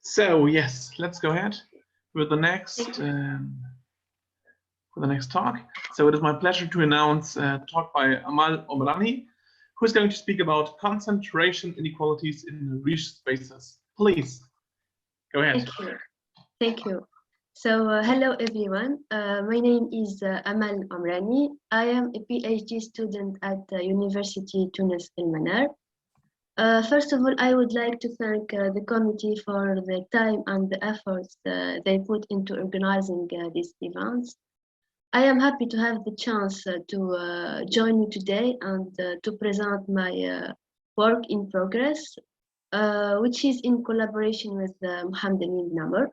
So yes, let's go ahead with the next talk. So it is my pleasure to announce a talk by Amal Omrani, who is going to speak about concentration inequalities in Riesz spaces. Please go ahead. Thank you. So hello everyone. My name is Amal Omrani. I am a PhD student at the University Tunis El Manar. First of all, I would like to thank the committee for the time and the efforts they put into organizing these events. I am happy to have the chance to join you today and to present my work in progress, which is in collaboration with Mohamed Amin Namr.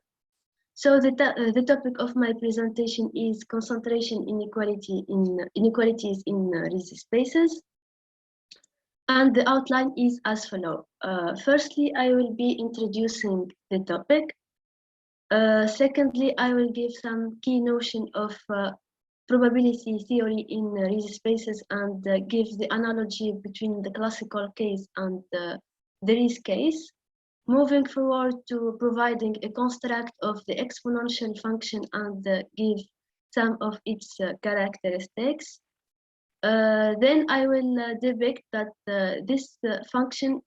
So the topic of my presentation is concentration inequalities in Riesz spaces. And the outline is as follows. Firstly, I will be introducing the topic. Secondly, I will give some key notion of probability theory in Riesz spaces and give the analogy between the classical case and the Riesz case. Moving forward to providing a construct of the exponential function and give some of its characteristics. Then I will depict that this function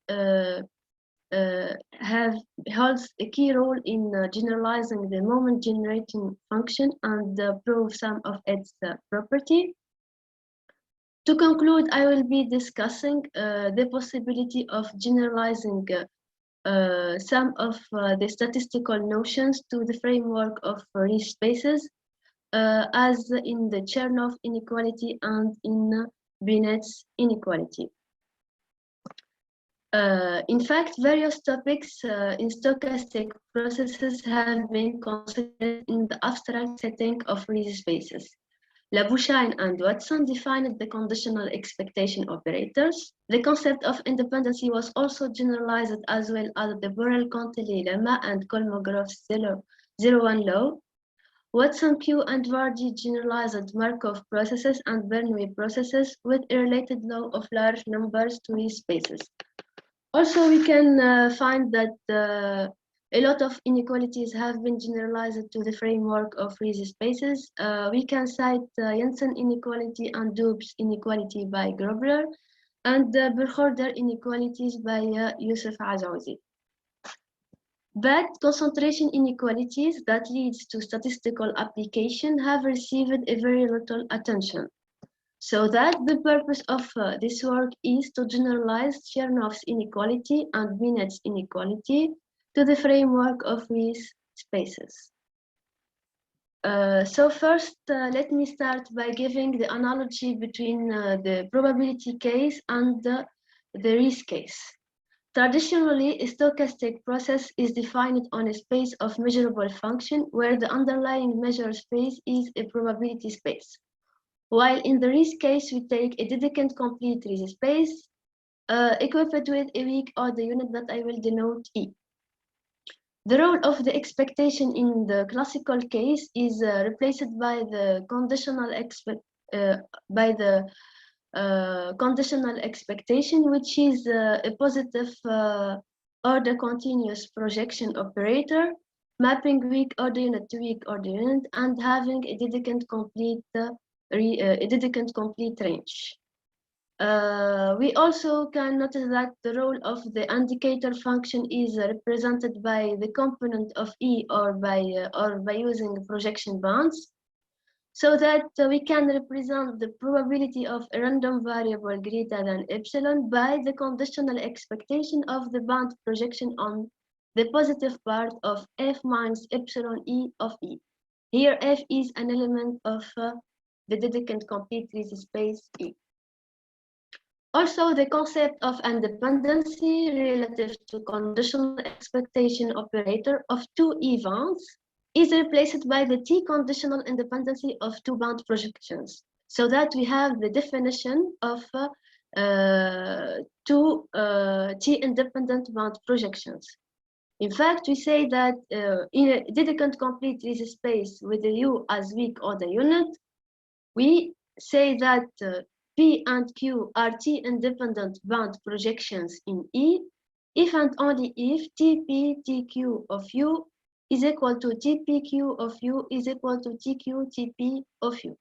holds a key role in generalizing the moment generating function and prove some of its property. To conclude, I will be discussing the possibility of generalizing some of the statistical notions to the framework of Riesz spaces, as in the Chernoff inequality and in Bennett's inequality. In fact, various topics in stochastic processes have been considered in the abstract setting of Riesz spaces. Labouchagne and Watson defined the conditional expectation operators. The concept of independency was also generalized as well as the Borel-Cantelli lemma and Kolmogorov's 0-1 law. Watson, Q, and Vardy generalized Markov processes and Bernoulli processes with a related law of large numbers to Riesz spaces. Also, we can find that a lot of inequalities have been generalized to the framework of Riesz spaces. We can cite Jensen inequality and Dubs inequality by Grobler and Burkholder inequalities by Youssef Azouzi. But concentration inequalities that leads to statistical application have received a very little attention. So that the purpose of this work is to generalize Chernoff's inequality and Bennett's inequality to the framework of Riesz spaces. So first, let me start by giving the analogy between the probability case and the Riesz case. Traditionally, a stochastic process is defined on a space of measurable function where the underlying measure space is a probability space. While in the Riesz case, we take a Dedekind complete Riesz space equipped with a weak order unit that I will denote E. The role of the expectation in the classical case is replaced by the conditional conditional expectation, which is a positive order continuous projection operator, mapping weak order unit to weak order unit and having a Dedekind complete range. We also can notice that the role of the indicator function is represented by the component of E or by using projection bounds, so that we can represent the probability of a random variable greater than epsilon by the conditional expectation of the bound projection on the positive part of F minus epsilon E of E. Here F is an element of the Dedekind complete Riesz space E. Also, the concept of independency relative to conditional expectation operator of two events is replaced by the T conditional independency of two bound projections, so that we have the definition of two T independent bound projections. In fact, we say that in a Dedekind complete Riesz space with the U as weak order unit, we say that P and Q are T independent bound projections in E, if and only if TP TQ of U is equal to TPQ of U is equal to TQ TP of U.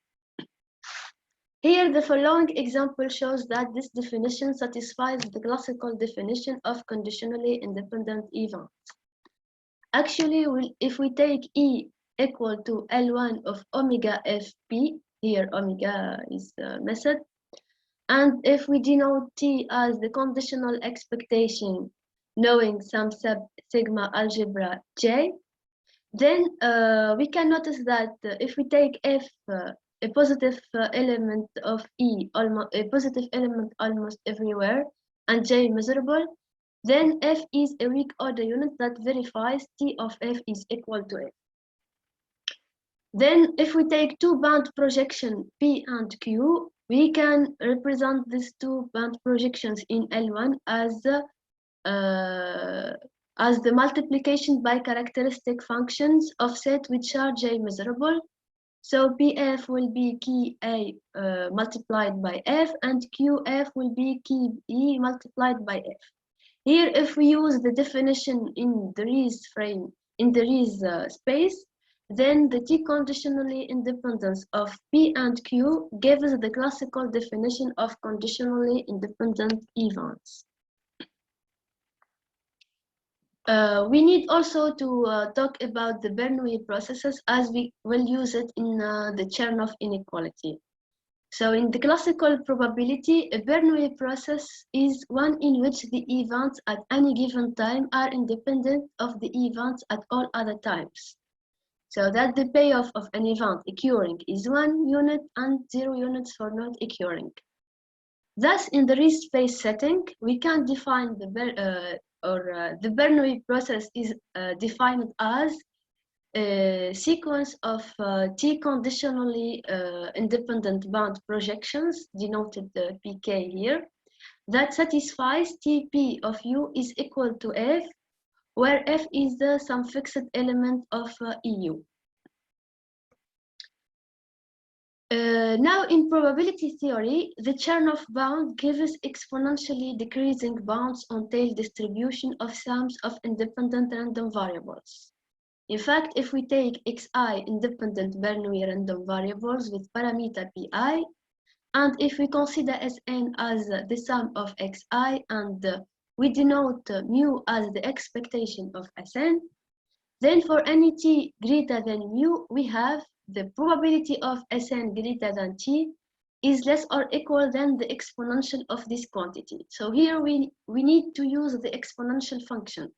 Here, the following example shows that this definition satisfies the classical definition of conditionally independent events. Actually, if we take E equal to L1 of omega Fp, here omega is the method, and if we denote T as the conditional expectation, knowing some sub-sigma algebra J, then we can notice that if we take F a positive element of E, a positive element almost everywhere, and J measurable, then F is a weak order unit that verifies T of F is equal to F. Then if we take two band projection P and Q, we can represent these two band projections in L1 as the multiplication by characteristic functions of set which are J measurable. So PF will be key A multiplied by F, and QF will be key E multiplied by F. Here, if we use the definition in the Riesz frame, in the Riesz space, then the T conditionally independence of P and Q gives the classical definition of conditionally independent events. We need also to talk about the Bernoulli processes, as we will use it in the Chernoff inequality. So in the classical probability, a Bernoulli process is one in which the events at any given time are independent of the events at all other times. So that the payoff of an event occurring is 1 unit and 0 units for not occurring. Thus, in the Riesz space setting, we can define the Bernoulli process is defined as a sequence of T conditionally independent band projections, denoted PK here, that satisfies TP of U is equal to F, where F is some fixed element of EU. Now, in probability theory, the Chernoff bound gives exponentially decreasing bounds on tail distribution of sums of independent random variables. In fact, if we take xi independent Bernoulli random variables with parameter pi, and if we consider Sn as the sum of xi and we denote mu as the expectation of Sn, then for any t greater than mu, we have the probability of Sn greater than t is less or equal than the exponential of this quantity. So here we need to use the exponential function.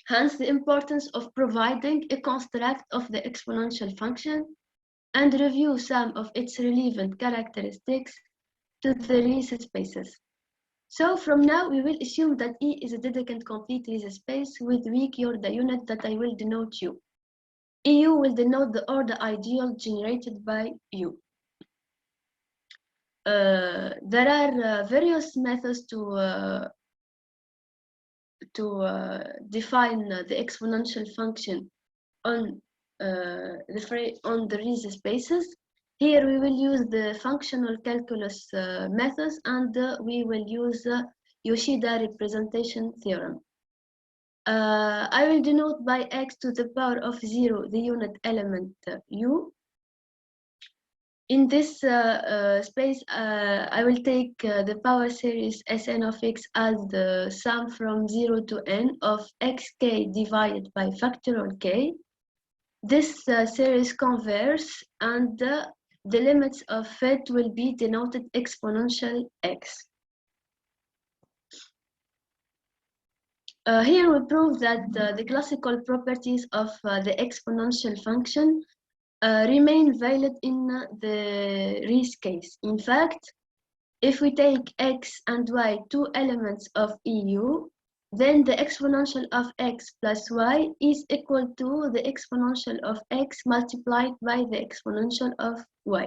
Hence the importance of providing a construct of the exponential function and review some of its relevant characteristics to the Riesz spaces. So from now we will assume that E is a Dedekind complete Riesz space with weak order unit that I will denote U. EU will denote the order ideal generated by U. There are various methods to define the exponential function on the Riesz spaces. Here we will use the functional calculus methods, and we will use Yoshida representation theorem. I will denote by x to the power of 0 the unit element u. In this space, I will take the power series Sn of x as the sum from 0 to n of xk divided by factorial k. This series converges, and the limits of it will be denoted exponential x. Here we prove that the classical properties of the exponential function remain valid in the Riesz case. In fact, if we take x and y, two elements of EU, then the exponential of x plus y is equal to the exponential of x multiplied by the exponential of y.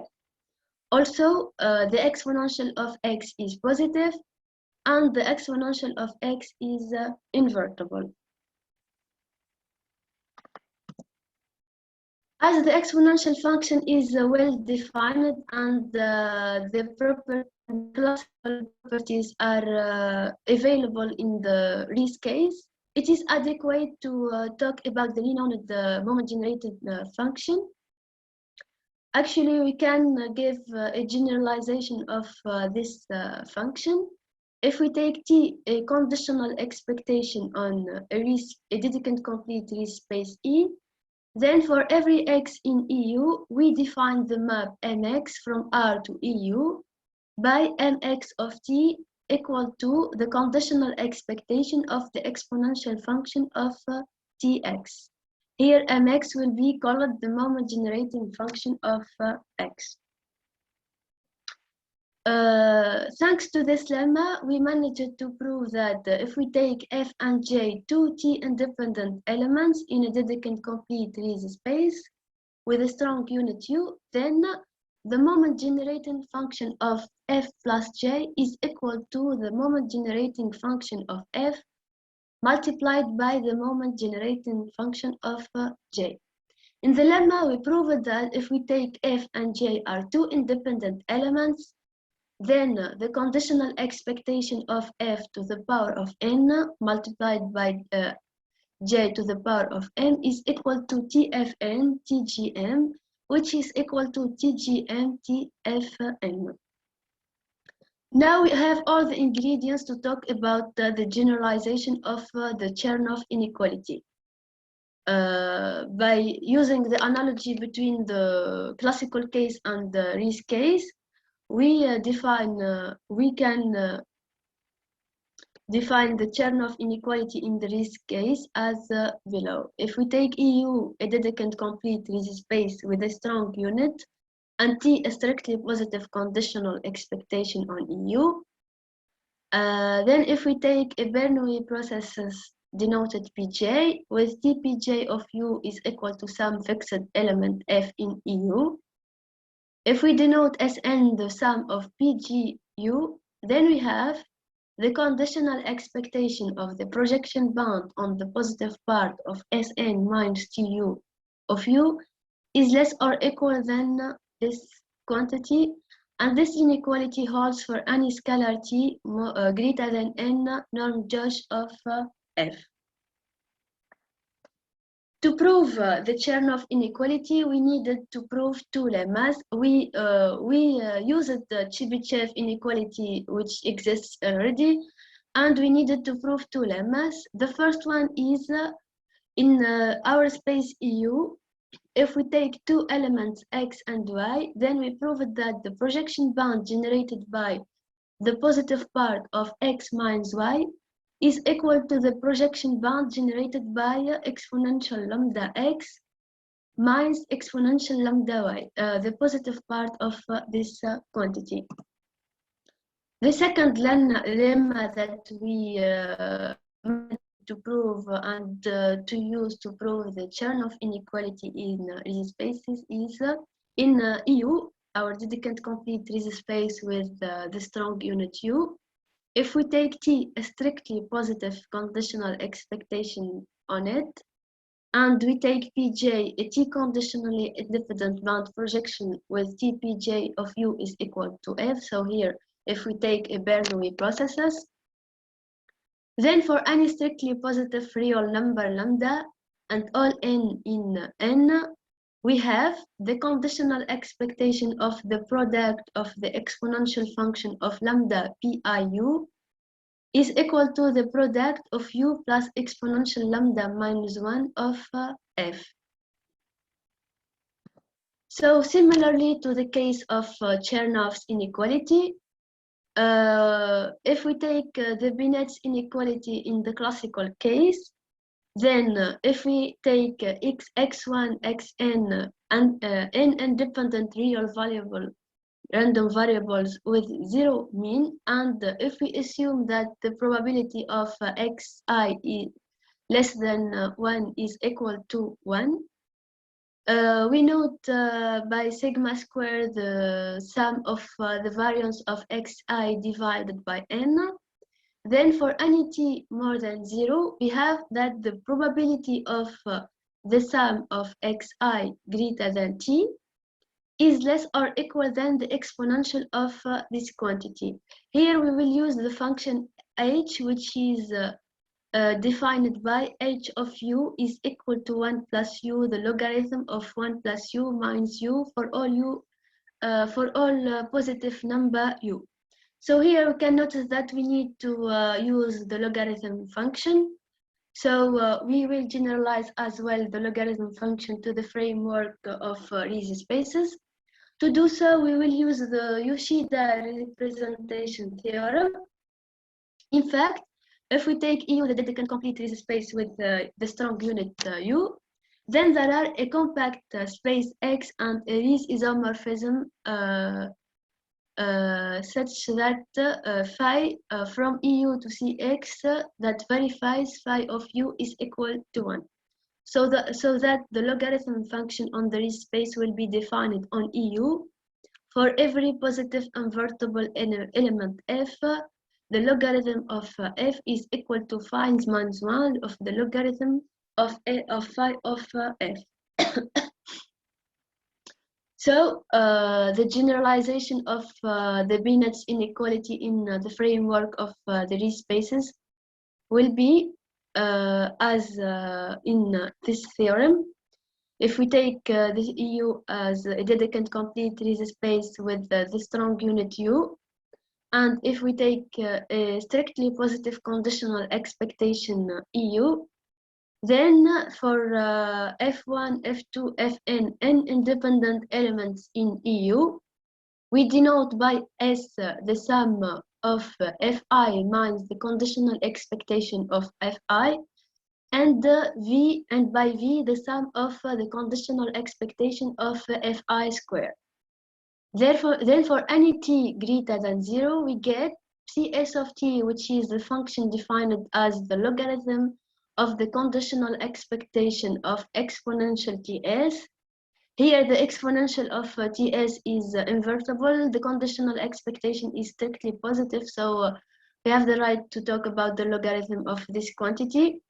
Also, the exponential of x is positive, and the exponential of x is invertible. As the exponential function is well defined and the property classical properties are available in the Riesz case, it is adequate to talk about the renowned moment-generated function. Actually, we can give a generalization of this function. If we take T a conditional expectation on a Dedekind complete Riesz space E, then for every x in EU, we define the map Mx from R to EU by Mx of T equal to the conditional expectation of the exponential function of Tx. Here Mx will be called the moment generating function of x. Thanks to this lemma, we managed to prove that if we take f and j, two T-independent elements in a Dedekind complete Riesz space with a strong unit U, then the moment generating function of f plus j is equal to the moment generating function of f multiplied by the moment generating function of j. In the lemma, we proved that if we take f and j are two independent elements, then the conditional expectation of f to the power of n multiplied by j to the power of n is equal to tfn tgm, which is equal to tgm tfn. Now we have all the ingredients to talk about the generalization of the Chernoff inequality. By using the analogy between the classical case and the Riesz case, we can define the Chernoff inequality in the Riesz case as below. If we take EU a Dedekind complete Riesz space with a strong unit and T a strictly positive conditional expectation on EU, then if we take a Bernoulli processes denoted Pj with Tpj of U is equal to some fixed element f in EU. If we denote Sn the sum of PGU, then we have the conditional expectation of the projection bound on the positive part of Sn minus Tu of U is less or equal than this quantity, and this inequality holds for any scalar T greater than n norm Josh of f. To prove the Chernoff inequality, we needed to prove two lemmas. We used the Chebyshev inequality, which exists already, and we needed to prove two lemmas. The first one is in our space EU, if we take two elements x and y, then we proved that the projection bound generated by the positive part of x minus y is equal to the projection bound generated by exponential lambda x minus exponential lambda y, the positive part of this quantity. The second lemma that we to prove and to use to prove the Chernoff inequality in Riesz spaces is in EU, our Dedekind complete Riesz space with the strong unit U. If we take T a strictly positive conditional expectation on it, and we take Pj a T conditionally independent bound projection with Tpj of U is equal to F, so here if we take a Bernoulli processes, then for any strictly positive real number lambda and all n in n, we have the conditional expectation of the product of the exponential function of lambda piu is equal to the product of u plus exponential lambda minus 1 of f. So similarly to the case of Chernoff's inequality, if we take the Bennett's inequality in the classical case, then if we take x1, xn, and n independent real random variables with zero mean, and if we assume that the probability of xi is less than 1 is equal to 1, we note by sigma squared the sum of the variance of xi divided by n. Then for any t more than 0, we have that the probability of the sum of xi greater than t is less or equal than the exponential of this quantity. Here we will use the function h, which is defined by h of u is equal to 1 plus u, the logarithm of 1 plus u minus u for all positive number u. So here we can notice that we need to use the logarithm function. So we will generalize as well the logarithm function to the framework of Riesz spaces. To do so, we will use the Yoshida representation theorem. In fact, if we take EU, the Dedekind complete Riesz space with the strong unit U, then there are a compact space X and a Riesz isomorphism such that phi from EU to CX that verifies phi of U is equal to 1. So that the logarithm function on the Riesz space will be defined on EU. For every positive invertible element F, the logarithm of F is equal to phi minus 1 of the logarithm of phi of F. So the generalization of the Bennett's inequality in the framework of the Riesz spaces will be as in this theorem. If we take this EU as a Dedekind complete Riesz space with the strong unit U, and if we take a strictly positive conditional expectation EU, then for F1, F2, Fn, n independent elements in EU, we denote by S the sum of Fi minus the conditional expectation of Fi, and V, and by V the sum of the conditional expectation of Fi squared. Therefore, then for any t greater than 0, we get Cs of t, which is the function defined as the logarithm of the conditional expectation of exponential Ts. Here the exponential of Ts is invertible, the conditional expectation is strictly positive, so we have the right to talk about the logarithm of this quantity.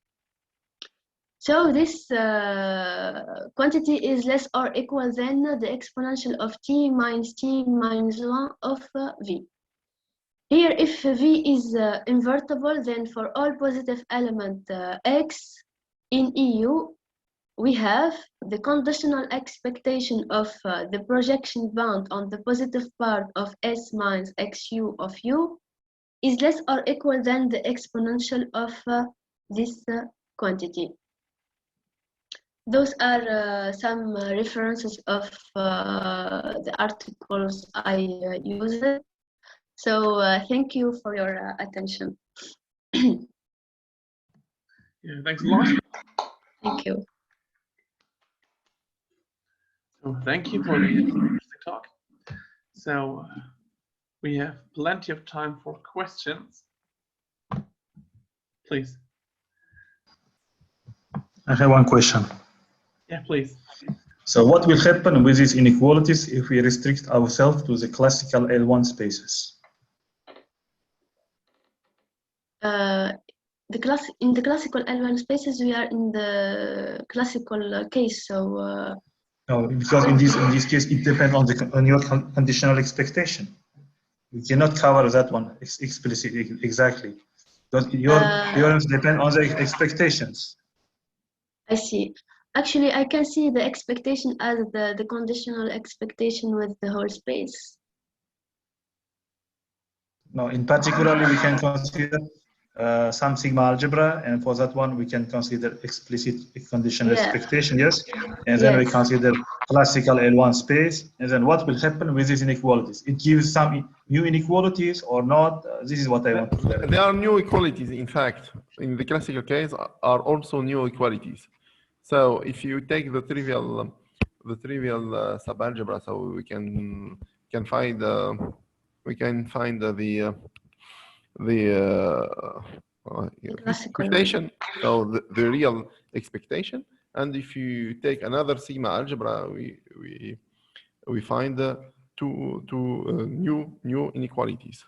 So this quantity is less or equal than the exponential of t minus 1 of v. Here, if v is invertible, then for all positive element x in EU, we have the conditional expectation of the projection bound on the positive part of s minus xu of u is less or equal than the exponential of this quantity. Those are some references of the articles I used. So thank you for your attention. Yeah, thanks a lot. Thank you. So thank you for the interesting talk. So we have plenty of time for questions. Please. I have one question. Yeah, please. So what will happen with these inequalities if we restrict ourselves to the classical L1 spaces? In the classical L1 spaces, we are in the classical case. So no, because in this case, it depends on your conditional expectation. You cannot cover that one explicitly exactly, because your theorems depend on the expectations. I see. Actually, I can see the expectation as the conditional expectation with the whole space. No, in particularly, we can consider some sigma algebra, and for that one, we can consider explicit conditional expectation, yes? And then we consider classical L1 space, and then what will happen with these inequalities? It gives some new inequalities or not? This is what I want to clarify. There are new equalities, in fact, in the classical case are also new equalities. So if you take the trivial subalgebra, so we can find the expectation, so the real expectation, and if you take another sigma algebra, we find two new inequalities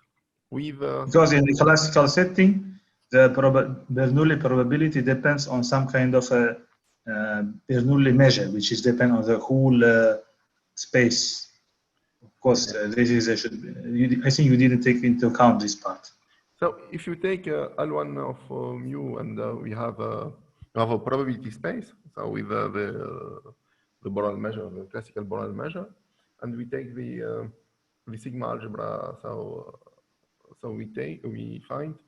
with because in the classical setting, the Bernoulli probability depends on some kind of a Bernoulli measure, which is depend on the whole space. Of course, this is I think you didn't take into account this part. So if you take L1 of mu and we have a probability space, so with the Borel measure, the classical Borel measure, and we take the sigma algebra, so we find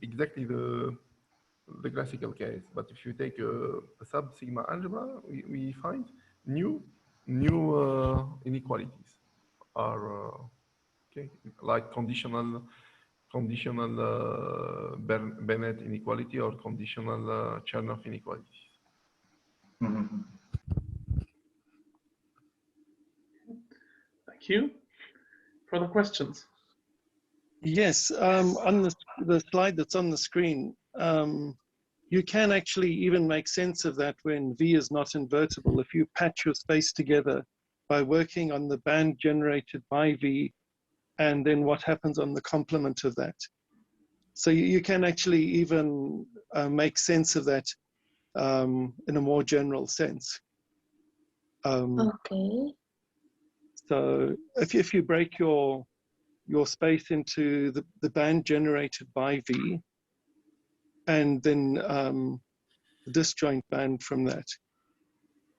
exactly the classical case. But if you take a sub sigma algebra, we find new inequalities are okay, like conditional Bennett inequality or conditional Chernoff inequalities. Mm-hmm. Thank you. Further questions? Yes, on the slide that's on the screen, you can actually even make sense of that when V is not invertible. If you patch your space together by working on the band generated by V and then what happens on the complement of that. So you can actually even make sense of that in a more general sense. Okay. So if you break your space into the band generated by V and then the disjoint band from that,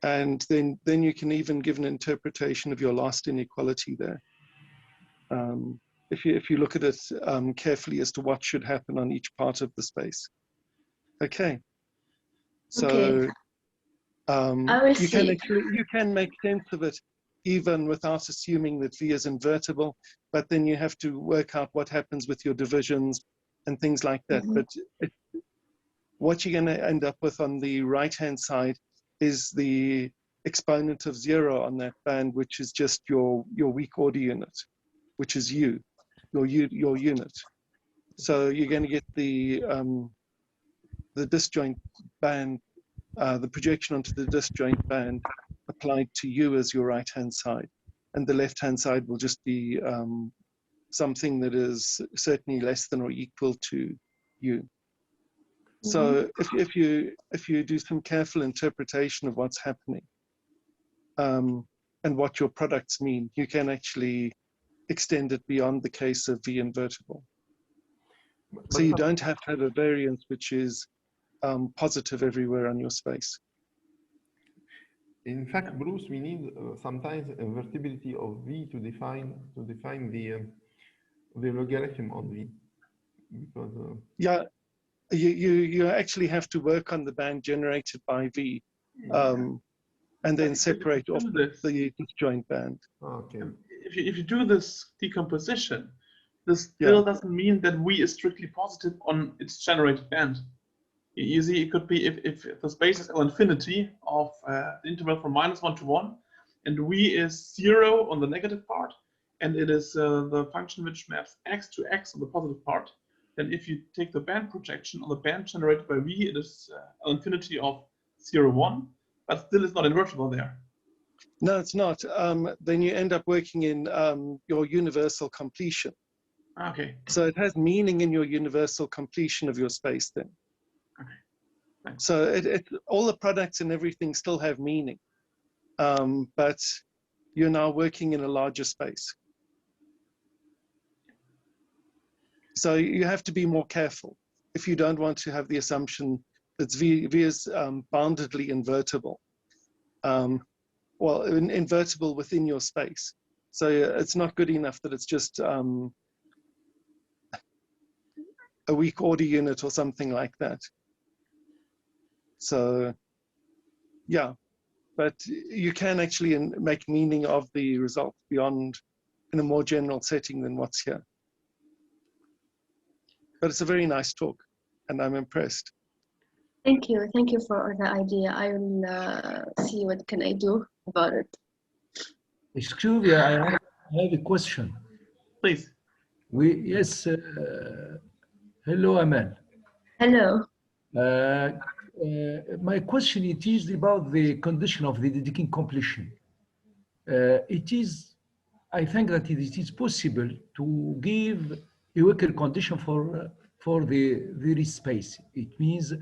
and then you can even give an interpretation of your last inequality there. If you look at it carefully as to what should happen on each part of the space. Okay. So I will you can make sense of it even without assuming that V is invertible, but then you have to work out what happens with your divisions and things like that. Mm-hmm. But what you're going to end up with on the right-hand side is the exponent of 0 on that band, which is just your weak order unit, which is U, your unit. So you're going to get the disjoint band, the projection onto the disjoint band applied to U as your right-hand side. And the left-hand side will just be something that is certainly less than or equal to U. So if you do some careful interpretation of what's happening and what your products mean, you can actually extend it beyond the case of V invertible. So you don't have to have a variance which is positive everywhere on your space. In fact, Bruce, we need sometimes invertibility of V to define the logarithm on V, because yeah, you actually have to work on the band generated by V, and then separate off the disjoint band. Okay. If you do this decomposition, this still doesn't mean that V is strictly positive on its generated band. You see, it could be if the space is L infinity of the interval from -1 to 1, and V is 0 on the negative part, and it is the function which maps x to x on the positive part, then if you take the band projection on the band generated by V, it is L infinity of 0, 1, but still it's not invertible there. No, it's not. Then you end up working in your universal completion. Okay. So it has meaning in your universal completion of your space then. Okay. Thanks. So all the products and everything still have meaning, but you're now working in a larger space. So you have to be more careful if you don't want to have the assumption that V is boundedly invertible. Well, invertible within your space. So it's not good enough that it's just a weak order unit or something like that. So, yeah, but you can actually make meaning of the result beyond in a more general setting than what's here. But it's a very nice talk, and I'm impressed. Thank you for the idea. I will see what can I do about it. Excuse me, I have a question. Please. Yes. Hello, Amal. Hello. My question it is about the condition of the decay completion. I think that it is possible to give a weaker condition for the Riesz space. It means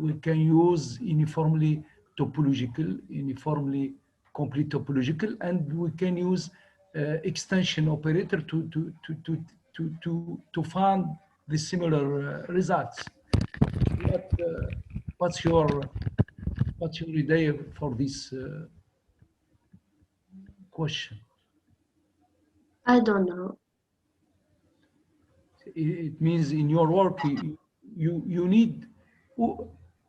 we can use uniformly topological, uniformly complete topological, and we can use extension operator to find the similar results. What's your idea for this question? I don't know. It means in your work you need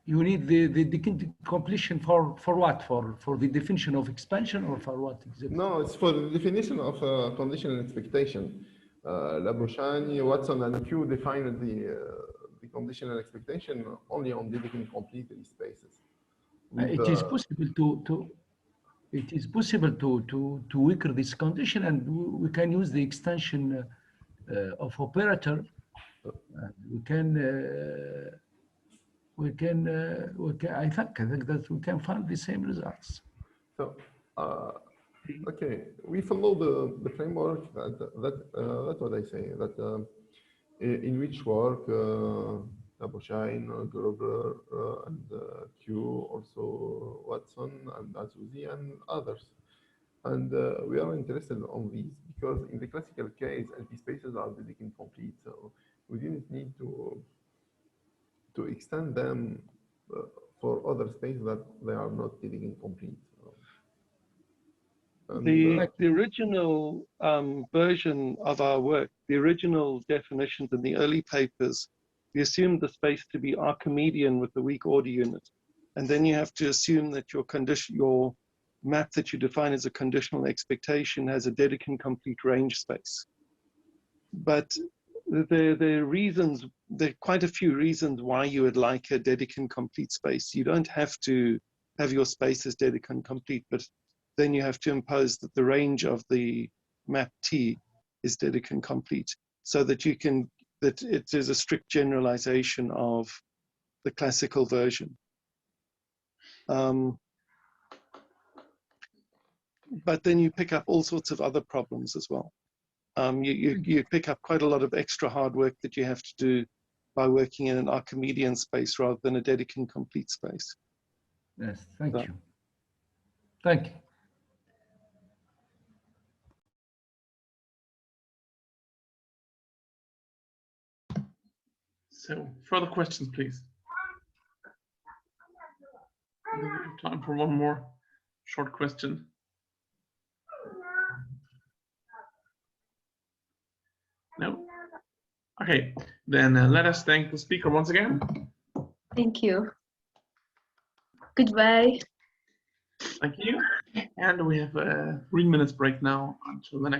the completion for what? For the definition of expansion, or for what exactly? No, it's for the definition of conditional expectation. Labouchani, Watson, and Q defined the conditional expectation only on Dedekind complete spaces. It is possible to weaken this condition, and we can use the extension of operator. I think that we can find the same results. So, okay, we follow the framework that's what I say, that in which work Labouchani, Gruber, and Q, also Watson and Azuzi and others. And we are interested on these because in the classical case, LP spaces are Dedekind complete, so we didn't need to extend them for other spaces that they are not Dedekind complete. The original version of our work, the original definitions in the early papers, we assumed the space to be Archimedean with the weak order unit. And then you have to assume that your map that you define as a conditional expectation has a Dedekind complete range space. But there are quite a few reasons why you would like a Dedekind complete space. You don't have to have your space as Dedekind complete, but then you have to impose that the range of the map T is Dedekind complete, so that it is a strict generalization of the classical version. But then you pick up all sorts of other problems as well. You pick up quite a lot of extra hard work that you have to do by working in an Archimedean space rather than a Dedekind complete space. Yes, thank you. Thank you. So, further questions, please. We have time for one more short question. No? Okay, then let us thank the speaker once again. Thank you. Goodbye. Thank you. And we have a 3 minutes break now until the next